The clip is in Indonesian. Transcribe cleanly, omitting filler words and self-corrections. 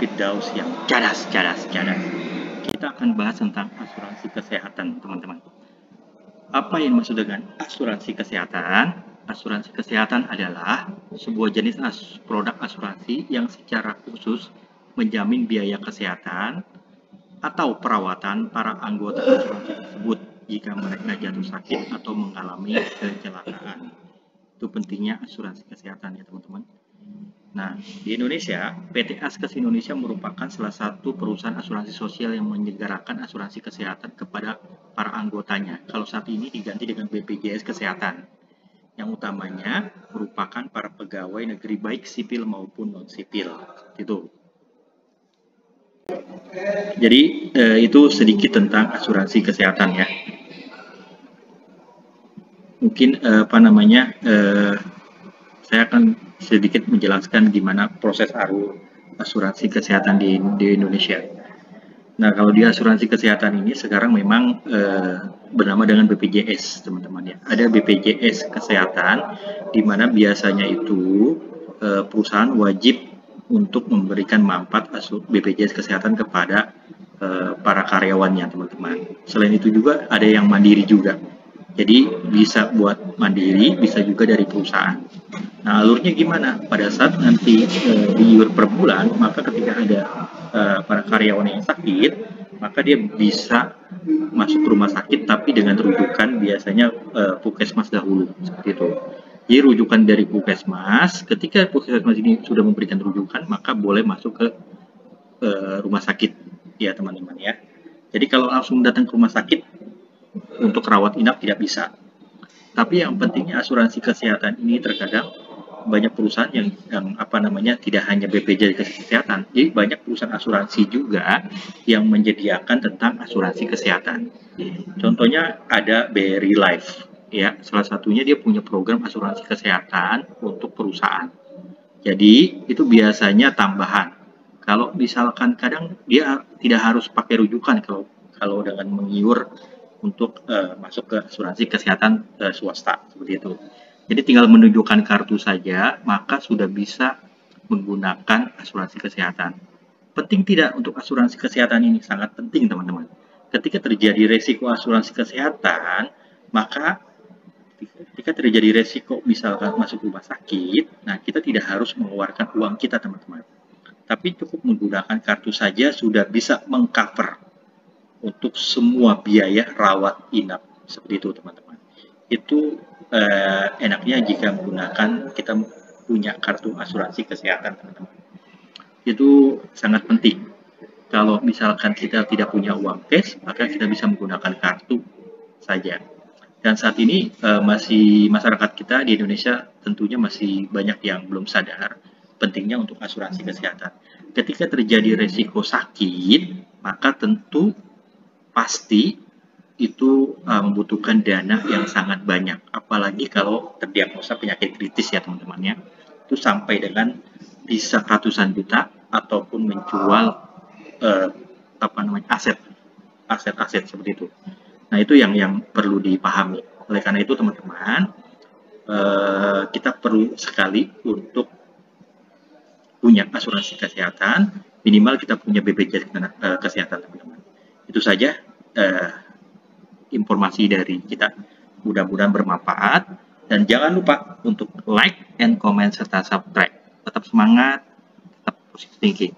Firdaus yang cadas. Kita akan bahas tentang asuransi kesehatan, teman-teman. Apa yang dimaksud dengan asuransi kesehatan? Asuransi kesehatan adalah sebuah jenis produk asuransi yang secara khusus menjamin biaya kesehatan atau perawatan para anggota asuransi tersebut jika mereka jatuh sakit atau mengalami kecelakaan. Itu pentingnya asuransi kesehatan ya teman-teman. Nah, di Indonesia, PT Askes Indonesia merupakan salah satu perusahaan asuransi sosial yang menyelenggarakan asuransi kesehatan kepada para anggotanya. Kalau saat ini diganti dengan BPJS Kesehatan, yang utamanya merupakan para pegawai negeri baik sipil maupun non-sipil. Itu. Jadi, itu sedikit tentang asuransi kesehatan ya. Mungkin saya akan sedikit menjelaskan gimana proses asuransi kesehatan di Indonesia. Nah, kalau di asuransi kesehatan ini sekarang memang bernama dengan BPJS, teman-teman ya. Ada BPJS Kesehatan, di mana biasanya itu perusahaan wajib untuk memberikan manfaat BPJS Kesehatan kepada para karyawannya, teman-teman. Selain itu juga ada yang mandiri juga. Jadi bisa buat mandiri, bisa juga dari perusahaan. Nah, alurnya gimana? Pada saat nanti diiur per bulan, maka ketika ada para karyawan yang sakit, maka dia bisa masuk ke rumah sakit, tapi dengan rujukan biasanya Puskesmas dahulu, seperti itu. Jadi rujukan dari Puskesmas, ketika Puskesmas ini sudah memberikan rujukan, maka boleh masuk ke rumah sakit, ya teman-teman ya. Jadi kalau langsung datang ke rumah sakit untuk rawat inap tidak bisa. Tapi yang pentingnya asuransi kesehatan ini terkadang banyak perusahaan yang tidak hanya BPJS Kesehatan, jadi banyak perusahaan asuransi juga yang menyediakan tentang asuransi kesehatan. Contohnya ada BRI Life, ya, salah satunya dia punya program asuransi kesehatan untuk perusahaan. Jadi itu biasanya tambahan. Kalau misalkan kadang dia tidak harus pakai rujukan kalau dengan mengiur untuk masuk ke asuransi kesehatan swasta, seperti itu. Jadi tinggal menunjukkan kartu saja, maka sudah bisa menggunakan asuransi kesehatan. Penting tidak untuk asuransi kesehatan ini? Sangat penting, teman-teman. Ketika terjadi resiko asuransi kesehatan, maka ketika terjadi resiko misalkan masuk rumah sakit, nah kita tidak harus mengeluarkan uang kita, teman-teman. Tapi cukup menggunakan kartu saja sudah bisa mengcover untuk semua biaya rawat inap, seperti itu teman-teman. Itu enaknya jika kita punya kartu asuransi kesehatan, teman-teman. Itu sangat penting. Kalau misalkan kita tidak punya uang cash, maka kita bisa menggunakan kartu saja. Dan saat ini masyarakat kita di Indonesia tentunya masih banyak yang belum sadar pentingnya untuk asuransi kesehatan. Ketika terjadi resiko sakit, maka tentu pasti itu membutuhkan dana yang sangat banyak, apalagi kalau terdiagnosa penyakit kritis ya teman-teman ya. Itu sampai dengan bisa ratusan juta ataupun menjual aset seperti itu. Nah, itu yang perlu dipahami. Oleh karena itu teman-teman, kita perlu sekali untuk punya asuransi kesehatan, minimal kita punya BPJS kesehatan, teman-teman. Itu saja informasi dari kita. Mudah-mudahan bermanfaat. Dan jangan lupa untuk like and comment serta subscribe. Tetap semangat, tetap positive thinking.